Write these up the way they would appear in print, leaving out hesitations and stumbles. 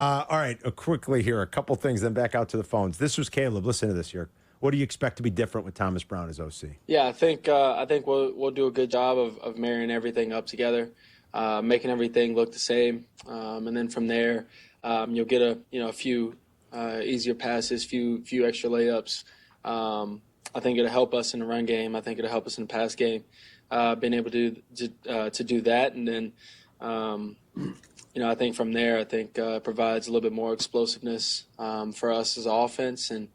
All right, quickly here, a couple things, then back out to the phones. This was Caleb. Listen to this here. What do you expect to be different with Thomas Brown as OC? Yeah, I think we'll do a good job of marrying everything up together, making everything look the same, and then from there, you'll get a few easier passes, few extra layups. I think it'll help us in the run game. I think it'll help us in the pass game. Being able to do that, and then I think from there, provides a little bit more explosiveness for us as an offense, and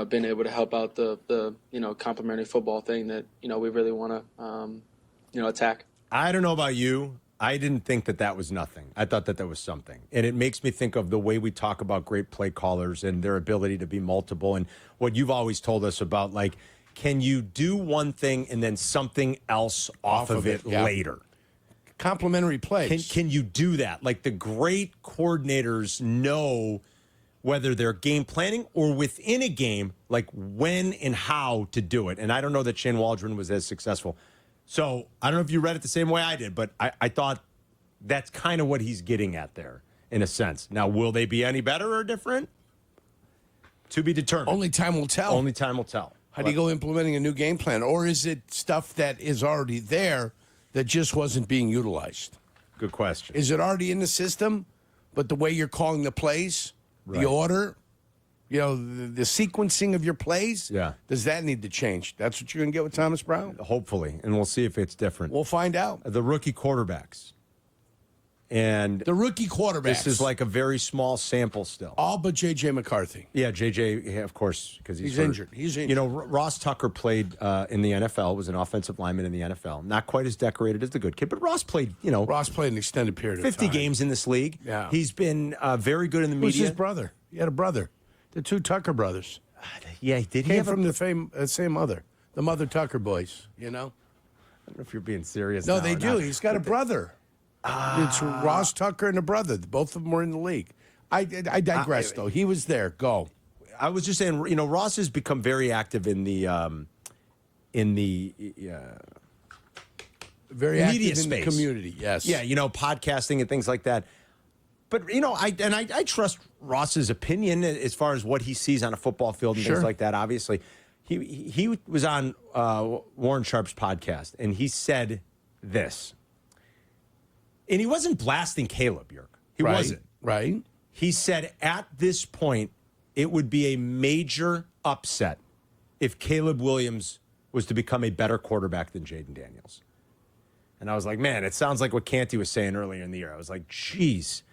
being able to help out the complementary football thing that we really want to attack. I don't know about you. I didn't think that was nothing. I thought that was something. And it makes me think of the way we talk about great play callers and their ability to be multiple, and what you've always told us about, like, can you do one thing and then something else off of it later? Complementary plays. Can you do that? Like, the great coordinators know whether they're game planning or within a game, like when and how to do it. And I don't know that Shane Waldron was as successful. So I don't know if you read it the same way I did, but I thought that's kind of what he's getting at there, in a sense. Now, will they be any better or different? To be determined. Only time will tell. Only time will tell. How do you go implementing a new game plan? Or is it stuff that is already there that just wasn't being utilized? Good question. Is it already in the system, but the way you're calling the plays, right, the order, the sequencing of your plays, does that need to change? That's what you're going to get with Thomas Brown? Hopefully, and we'll see if it's different. We'll find out. The rookie quarterbacks. And the rookie quarterbacks. This is like a very small sample still. All but J.J. McCarthy. Yeah, J.J., of course, because he's injured. He's injured. Ross Tucker played in the NFL, was an offensive lineman in the NFL. Not quite as decorated as the good kid, but Ross played, Ross played an extended period of 50 time. games in this league. Yeah. He's been very good in the media. Who's his brother? He had a brother. The two Tucker brothers. Yeah, did he Came have from the same mother. The Mother Tucker boys, I don't know if you're being serious. No, now they or do. not. He's got a brother. It's Ross Tucker and a brother. Both of them were in the league. I digress, though. He was there. Go. I was just saying, Ross has become very active in the very media active in space. The community. Yes. Yeah, podcasting and things like that. But I trust Ross's opinion as far as what he sees on a football field and things like that. Obviously, he was on Warren Sharp's podcast, and he said this. And he wasn't blasting Caleb, Yerk. He wasn't. Right. He said at this point, it would be a major upset if Caleb Williams was to become a better quarterback than Jaden Daniels. And I was like, man, it sounds like what Canty was saying earlier in the year. I was like, geez,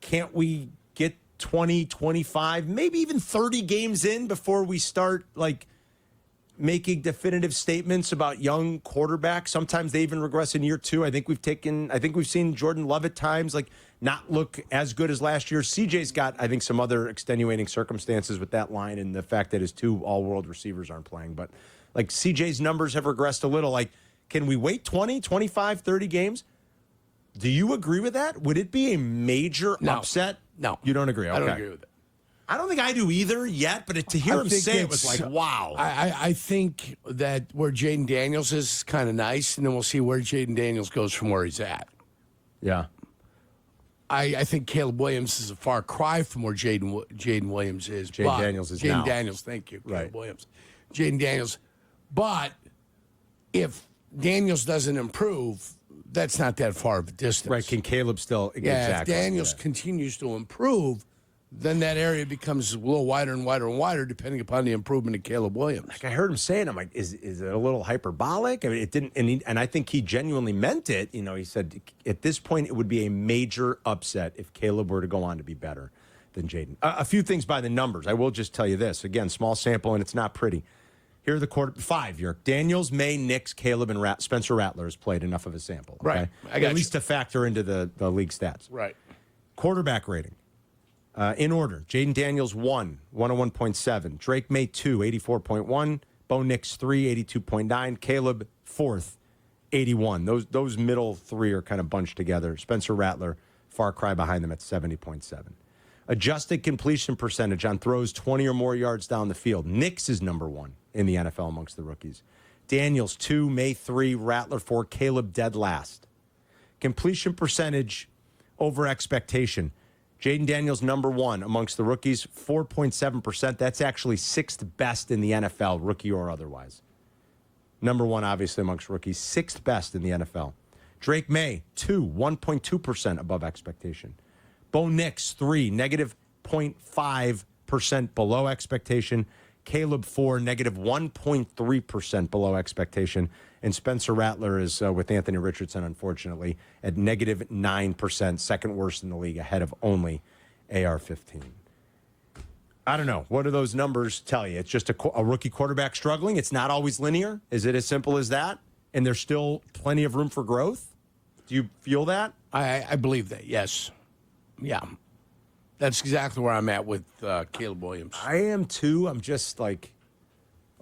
can't we get 20, 25, maybe even 30 games in before we start, making definitive statements about young quarterbacks? Sometimes they even regress in year two. I think we've seen Jordan Love at times not look as good as last year. CJ's got, I think, some other extenuating circumstances with that line and the fact that his two all-world receivers aren't playing. But CJ's numbers have regressed a little. Can we wait 20, 25, 30 games? Do you agree with that? Would it be a major upset? No. You don't agree? Okay. I don't agree with it. I don't think I do either yet, but to hear him say it was wow. I think that where Jaden Daniels is kind of nice, and then we'll see where Jaden Daniels goes from where he's at. Yeah. I think Caleb Williams is a far cry from where Jaden Williams is. Jaden Daniels is now. Jaden Daniels, thank you. Right. Caleb Williams. Jaden Daniels. But if Daniels doesn't improve, that's not that far of a distance. Right. Can Caleb still? Yeah, exactly. if Daniels continues to improve, then that area becomes a little wider and wider and wider, depending upon the improvement of Caleb Williams. I heard him saying, I'm like, is it a little hyperbolic? I mean, it didn't, and I think he genuinely meant it. He said at this point it would be a major upset if Caleb were to go on to be better than Jaden. A few things by the numbers. I will just tell you this again, small sample, and it's not pretty. Here are the five. Yerk. Daniels, May, Nix, Caleb, and Spencer Rattler has played enough of a sample. Okay? Right. I got at least to factor into the league stats. Right. Quarterback rating. In order, Jaden Daniels 1, 101.7. Drake May 2, 84.1. Bo Nix 3, 82.9. Caleb 4th, 81. Those middle three are kind of bunched together. Spencer Rattler, far cry behind them at 70.7. Adjusted completion percentage on throws 20 or more yards down the field. Nix is number 1 in the NFL amongst the rookies. Daniels 2, May 3, Rattler 4, Caleb dead last. Completion percentage over expectation. Jaden Daniels, number one amongst the rookies, 4.7%. That's actually sixth best in the NFL, rookie or otherwise. Number one, obviously, amongst rookies, sixth best in the NFL. Drake May, 1.2% above expectation. Bo Nix, negative 0.5% below expectation. Caleb, negative 1.3% below expectation. And Spencer Rattler is with Anthony Richardson, unfortunately, at negative 9%, second worst in the league, ahead of only AR-15. I don't know. What do those numbers tell you? It's just a rookie quarterback struggling. It's not always linear. Is it as simple as that? And there's still plenty of room for growth? Do you feel that? I believe that, yes. Yeah. That's exactly where I'm at with Caleb Williams. I am too. I'm just like,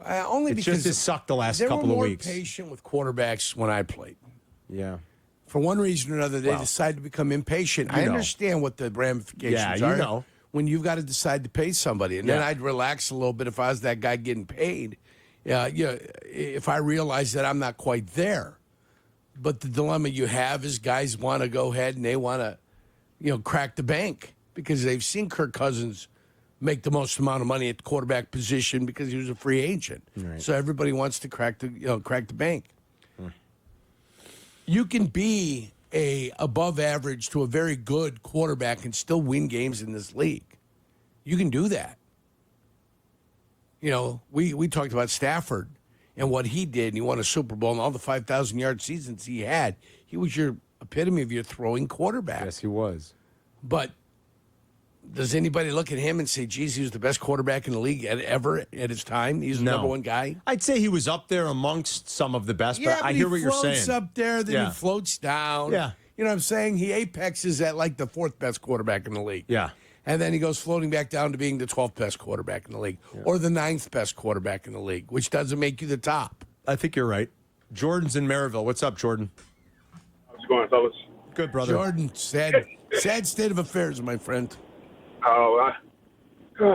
only it because just has sucked the last couple of weeks. They were more patient with quarterbacks when I played. Yeah. For one reason or another, they decided to become impatient. I understand what the ramifications are. You know. When you've got to decide to pay somebody. And then I'd relax a little bit if I was that guy getting paid. If I realize that I'm not quite there. But the dilemma you have is guys want to go ahead and they want to, crack the bank because they've seen Kirk Cousins make the most amount of money at the quarterback position because he was a free agent. Right. So everybody wants to crack the bank. You can be a above average to a very good quarterback and still win games in this league. You can do that. We talked about Stafford and what he did, and he won a Super Bowl and all the 5,000-yard seasons he had. He was your epitome of your throwing quarterback. Yes, he was. But does anybody look at him and say, geez, he was the best quarterback in the league ever at his time? He's the number one guy? I'd say he was up there amongst some of the best, but I hear what you're saying. He floats up there, then he floats down. Yeah. You know what I'm saying? He apexes at like the fourth best quarterback in the league. Yeah. And then he goes floating back down to being the 12th best quarterback in the league or the 9th best quarterback in the league, which doesn't make you the top. I think you're right. Jordan's in Maryville. What's up, Jordan? How's it going, fellas? Good, brother. Jordan, sad state of affairs, my friend. Oh, I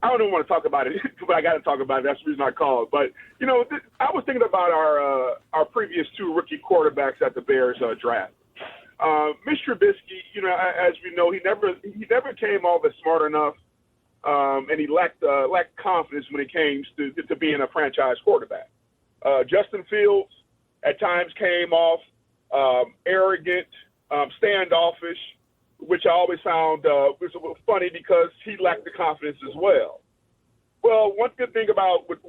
don't even want to talk about it, but I got to talk about it. That's the reason I called. But, I was thinking about our previous two rookie quarterbacks at the Bears draft. Mitch Trubisky, as we know, he never came off as smart enough, and he lacked confidence when it came to being a franchise quarterback. Justin Fields at times came off arrogant, standoffish, which I always found was funny because he lacked the confidence as well. Well, one good thing about with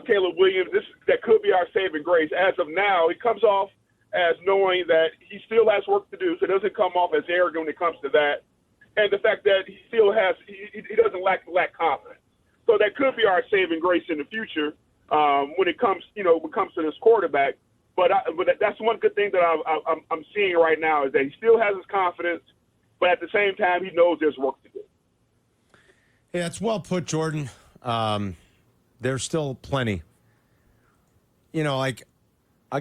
Caleb Williams, that could be our saving grace. As of now, he comes off as knowing that he still has work to do, so it doesn't come off as arrogant when it comes to that. And the fact that he still has, he doesn't lack confidence. So that could be our saving grace in the future when it comes to this quarterback. But that's one good thing that I'm seeing right now is that he still has his confidence, but at the same time, he knows there's work to do. Yeah, it's well put, Jordan. There's still plenty. I'll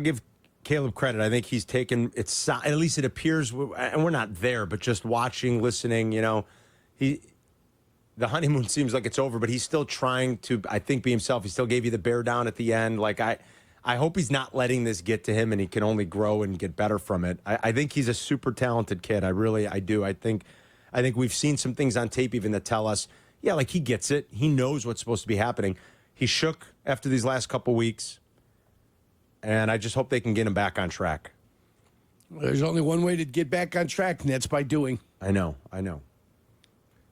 give Caleb credit. I think he's taken it. At least it appears, and we're not there, but just watching, listening. The honeymoon seems like it's over, but he's still trying to, I think, be himself. He still gave you the bear down at the end. I hope he's not letting this get to him, and he can only grow and get better from it. I think he's a super talented kid. I do. I think we've seen some things on tape even that tell us, he gets it. He knows what's supposed to be happening. He shook after these last couple weeks. And I just hope they can get him back on track. Well, there's only one way to get back on track, and that's by doing. I know.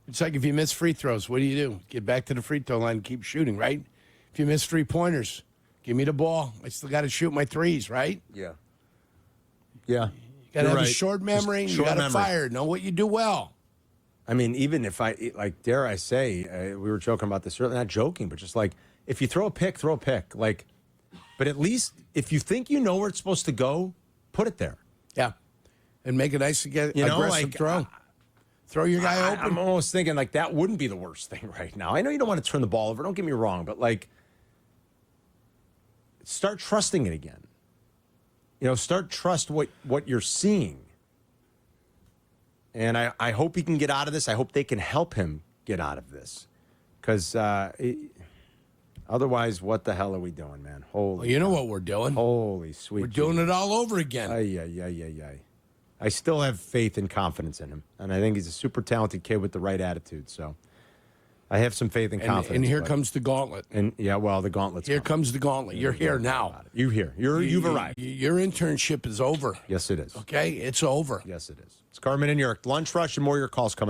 It's like if you miss free throws, what do? Get back to the free throw line and keep shooting, right? If you miss 3-pointers, give me the ball. I still got to shoot my threes, right? Yeah. You got to have a short memory. You got to fire. Know what you do well. I mean, even if dare I say, we were joking about this earlier, not joking, but just if you throw a pick, throw a pick. But at least if you think you know where it's supposed to go, put it there. Yeah. And make a nice aggressive throw. Throw your guy open. I'm almost thinking that wouldn't be the worst thing right now. I know you don't want to turn the ball over. Don't get me wrong. But start trusting it again. Start trust what you're seeing. And I hope he can get out of this. I hope they can help him get out of this. Because otherwise, what the hell are we doing, man? Well, you know what we're doing. Holy sweet. We're doing it all over again. Ay. I still have faith and confidence in him, and I think he's a super talented kid with the right attitude. So I have some faith and confidence. And here comes the gauntlet. And yeah, well, the gauntlet's Here coming. comes the gauntlet. You're here now. You've arrived. Your internship is over. Yes, it is. Okay, it's over. Yes, it is. It's Carmen and Jurko. Lunch Rush and more of your calls coming up.